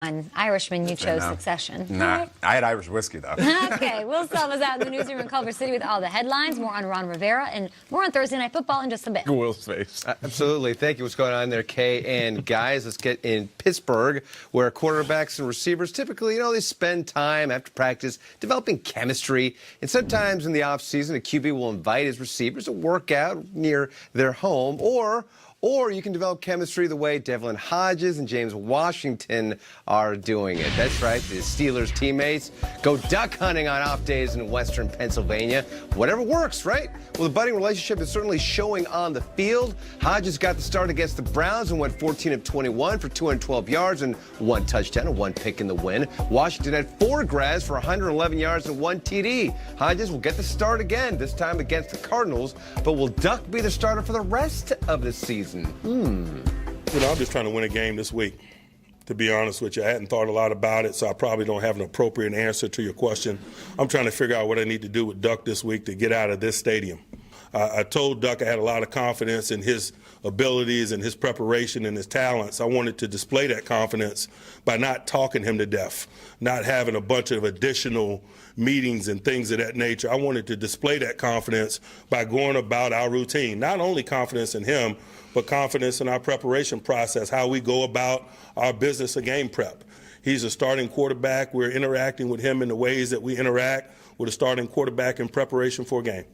Irishman, you chose Succession. Nah, I had Irish whiskey, though. Okay, Will Selma's out in the newsroom in Culver City with all the headlines. More on Ron Rivera and more on Thursday Night Football in just a bit. Will's face. Absolutely. Thank you. What's going on there, Kay? And guys, let's get in Pittsburgh, where quarterbacks and receivers typically, they spend time after practice developing chemistry. And sometimes in the offseason, a QB will invite his receivers to work out near their home, or you can develop chemistry the way Devlin Hodges and James Washington are doing it. That's right, the Steelers teammates go duck hunting on off days in western Pennsylvania. Whatever works, right? Well, the budding relationship is certainly showing on the field. Hodges got the start against the Browns and went 14 of 21 for 212 yards and 1 touchdown and 1 pick in the win. Washington had 4 grabs for 111 yards and 1 TD. Hodges will get the start again, this time against the Cardinals, but will Duck be the starter for the rest of the season? I'm just trying to win a game this week. To be honest with you, I hadn't thought a lot about it, so I probably don't have an appropriate answer to your question. I'm trying to figure out what I need to do with Duck this week to get out of this stadium. I told Duck I had a lot of confidence in his abilities and his preparation and his talents. I wanted to display that confidence by not talking him to death, not having a bunch of additional meetings and things of that nature. I wanted to display that confidence by going about our routine. Not only confidence in him, but confidence in our preparation process, how we go about our business of game prep. He's a starting quarterback. We're interacting with him in the ways that we interact with a starting quarterback in preparation for a game.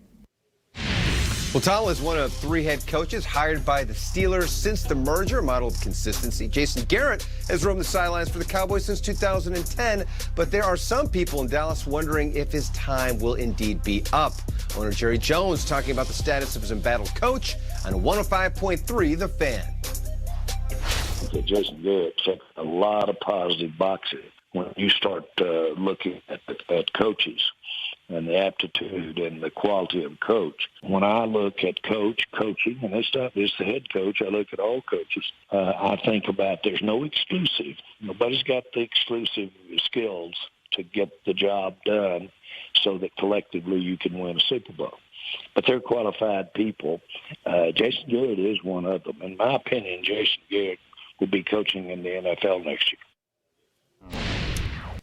Well, Tom is one of 3 head coaches hired by the Steelers since the merger, model of consistency. Jason Garrett has roamed the sidelines for the Cowboys since 2010, but there are some people in Dallas wondering if his time will indeed be up. Owner Jerry Jones talking about the status of his embattled coach on 105.3 The Fan. Jason Garrett checked a lot of positive boxes when you start looking at coaches and the aptitude and the quality of coach. When I look at coaching, and it's not just the head coach, I look at all coaches, I think about there's no exclusive. Nobody's got the exclusive skills to get the job done so that collectively you can win a Super Bowl. But they're qualified people. Jason Garrett is one of them. In my opinion, Jason Garrett will be coaching in the NFL next year.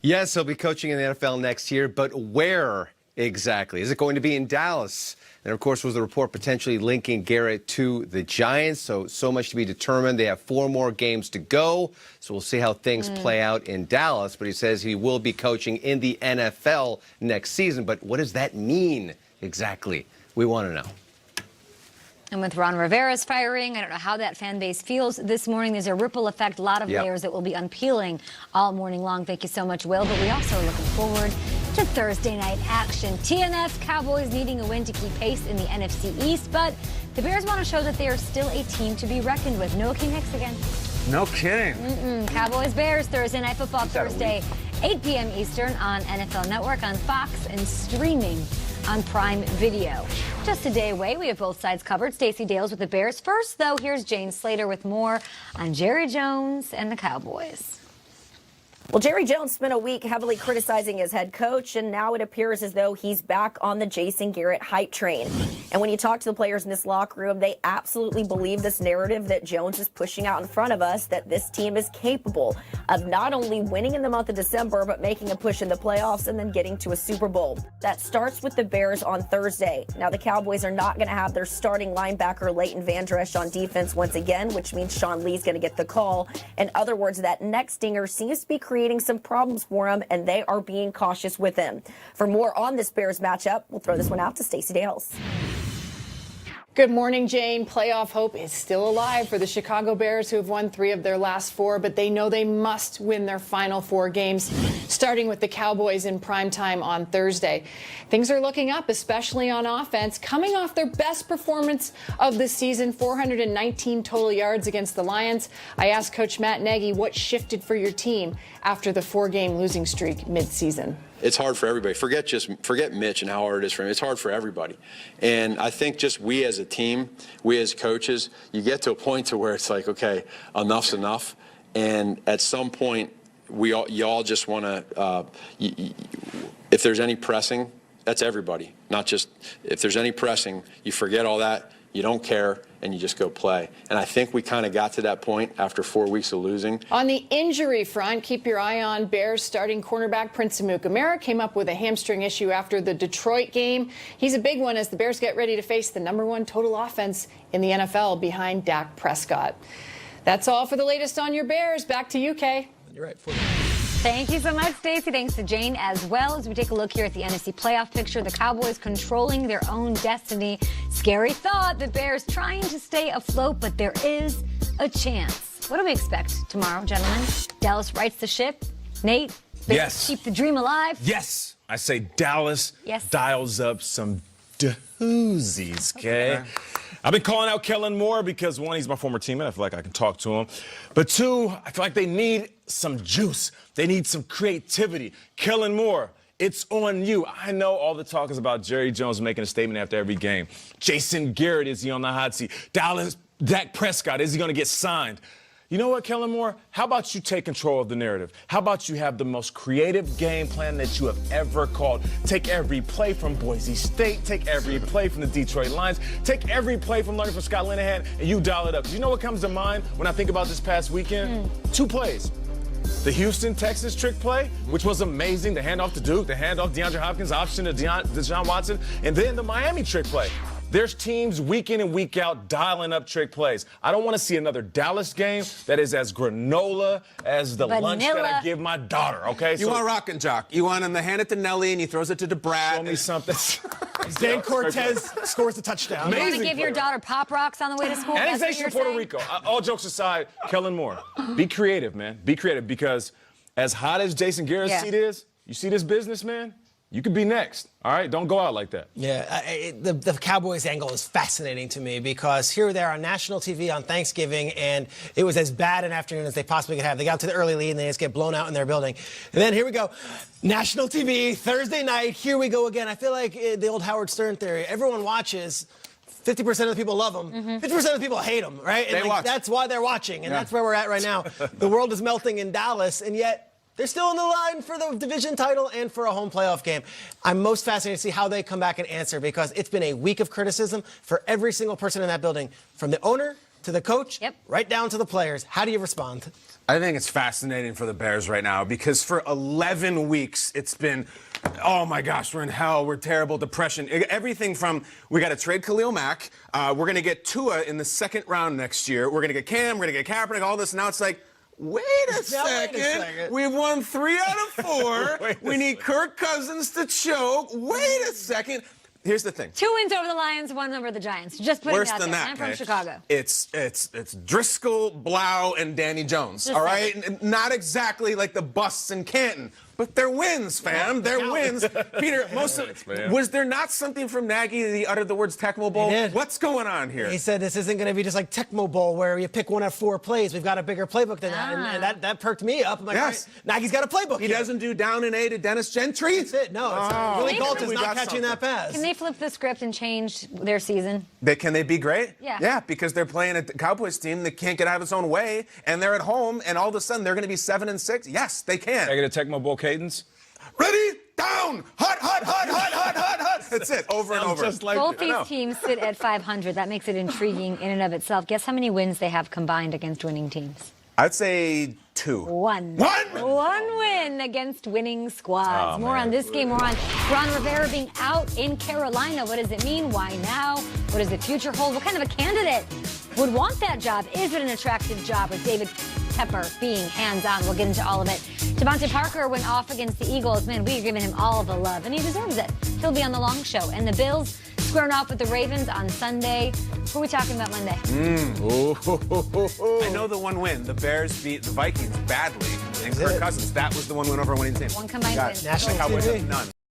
Yes, he'll be coaching in the NFL next year, but where exactly? Is it going to be in Dallas? And, of course, was the report potentially linking Garrett to the Giants, so much to be determined. They have 4 more games to go, so we'll see how things play out in Dallas. But he says he will be coaching in the NFL next season. But what does that mean exactly? We want to know. And with Ron Rivera's firing, I don't know how that fan base feels this morning. There's a ripple effect, a lot of layers that will be unpeeling all morning long. Thank you so much, Will. But we also are looking forward to Thursday night action. TNS Cowboys needing a win to keep pace in the NFC East, but the Bears want to show that they are still a team to be reckoned with. Noah King Hicks again. No kidding. Cowboys Bears Thursday Night Football Thursday, 8 p.m. Eastern on NFL Network, on Fox, and streaming on Prime Video. Just a day away, we have both sides covered. Stacey Dales with the Bears. First, though, here's Jane Slater with more on Jerry Jones and the Cowboys. Well, Jerry Jones spent a week heavily criticizing his head coach, and now it appears as though he's back on the Jason Garrett hype train. And when you talk to the players in this locker room, they absolutely believe this narrative that Jones is pushing out in front of us, that this team is capable of not only winning in the month of December, but making a push in the playoffs and then getting to a Super Bowl. That starts with the Bears on Thursday. Now, the Cowboys are not going to have their starting linebacker Leighton Vander Esch on defense once again, which means Sean Lee's going to get the call. In other words, that neck stinger seems to be creating some problems for him, and they are being cautious with him. For more on this Bears matchup, we'll throw this one out to Stacey Dales. Good morning, Jane. Playoff hope is still alive for the Chicago Bears, who have won 3 of their last 4, but they know they must win their final 4 games, starting with the Cowboys in primetime on Thursday. Things are looking up, especially on offense, coming off their best performance of the season, 419 total yards against the Lions. I asked Coach Matt Nagy what shifted for your team after the 4-game losing streak midseason. It's hard for everybody. Forget Mitch and how hard it is for him. It's hard for everybody. And I think just we as a team, we as coaches, you get to a point to where it's like, okay, enough's enough. And at some point, you all just want to, if there's any pressing, that's everybody. Not just, if there's any pressing, you forget all that. you don't care, and you just go play. And I think we kind of got to that point after 4 weeks of losing. On the injury front, keep your eye on Bears starting cornerback Prince Amukamara came up with a hamstring issue after the Detroit game. He's a big one as the Bears get ready to face the #1 total offense in the NFL behind Dak Prescott. That's all for the latest on your Bears. Back to you, Kay. You're right. Thank you so much, Stacey. Thanks to Jane as well. As we take a look here at the NFC playoff picture, the Cowboys controlling their own destiny. Scary thought, the Bears trying to stay afloat, but there is a chance. What do we expect tomorrow, gentlemen? Dallas rights the ship. Nate, Yes. keep the dream alive. Yes. I say Dallas Yes. dials up some doozies, okay? I've been calling out Kellen Moore because, one, he's my former teammate. I feel like I can talk to him. But two, I feel like they need some juice. They need some creativity. Kellen Moore, it's on you. I know all the talk is about Jerry Jones making a statement after every game. Jason Garrett, is he on the hot seat? Dak Prescott, is he going to get signed? You know what, Kellen Moore? How about you take control of the narrative? How about you have the most creative game plan that you have ever called? Take every play from Boise State, take every play from the Detroit Lions, take every play from learning from Scott Linehan, and you dial it up. 'Cause you know what comes to mind when I think about this past weekend? 2 plays. The Houston, Texas trick play, which was amazing. The handoff to Duke, the handoff DeAndre Hopkins, option to Deshaun Watson, and then the Miami trick play. There's teams week in and week out dialing up trick plays. I don't want to see another Dallas game that is as granola as the lunch that I give my daughter, okay? You want rock and jock. You want him to hand it to Nelly and he throws it to DeBrat. Show me something. Dan Cortez scores the touchdown. You want to Amazing give your player. daughter Pop Rocks on the way to school? That's what Annexation you're of Puerto saying? Rico. All jokes aside, Kellen Moore, be creative, man. Be creative because as hot as Jason Garrett's seat is, you see this business, man? You could be next. All right? Don't go out like that. Yeah, the Cowboys angle is fascinating to me because here they are on national TV on Thanksgiving, and it was as bad an afternoon as they possibly could have. They got to the early lead, and they just get blown out in their building. And then here we go, national TV, Thursday night, here we go again. I feel like the old Howard Stern theory. Everyone watches. 50% of the people love them. 50% of the people hate them, right? And They watch. that's why they're watching, and that's where we're at right now. The world is melting in Dallas, and yet they're still in the line for the division title and for a home playoff game. I'm most fascinated to see how they come back and answer because it's been a week of criticism for every single person in that building, from the owner to the coach, right down to the players. How do you respond? I think it's fascinating for the Bears right now because for 11 weeks it's been, oh my gosh, we're in hell, we're terrible, depression. Everything from we got to trade Khalil Mack, we're going to get Tua in the 2nd round next year, we're going to get Cam, we're going to get Kaepernick, all this. Now it's like, wait a second. We've won 3 out of 4. We need Kirk Cousins to choke. Wait a second. Here's the thing. 2 wins over the Lions, 1 over the Giants. Just putting Worse it out than there. that, I'm from Kay. Chicago. It's Driscoll, Blau, and Danny Jones. Just all saying. right, not exactly like the busts in Canton, but they're wins, fam. They're wins. Peter, was there not something from Nagy that he uttered the words Tecmo Bowl? He did. What's going on here? He said this isn't going to be just like Tecmo Bowl where you pick 1 of 4 plays. We've got a bigger playbook than that, and that perked me up. I'm like, Yes. all right, Nagy's got a playbook. He here. doesn't do down and A to Dennis Gentry. That's it. No, it's Willie Maybe Gault is we not got catching that pass. Can they flip the script and change their season? Can they be great? Yeah. Yeah, because they're playing a Cowboys team that can't get out of its own way, and they're at home, and all of a sudden they're going to be 7-6. Yes, they can. Can I get a Tecmo Bowl cadence? Ready, down, hot, hot, hot, hot, hot, hot, hot. That's it, over and over. Just like Both I know. these teams sit at 500. That makes it intriguing in and of itself. Guess how many wins they have combined against winning teams? I'd say 2. 1. One? 1 win against winning squads. Oh, More man. on this game. More on Ron Rivera being out in Carolina. What does it mean? Why now? What does the future hold? What kind of a candidate would want that job? Is it an attractive job with David Tepper being hands-on? We'll get into all of it. Devontae Parker went off against the Eagles. Man, we are giving him all the love, and he deserves it. He'll be on the long show. And the Bills squaring off with the Ravens on Sunday. Who are we talking about Monday? I know the one win. The Bears beat the Vikings badly, and Kirk Cousins. That was the one win over a winning team. One combined win. National Cowboys TV. have none.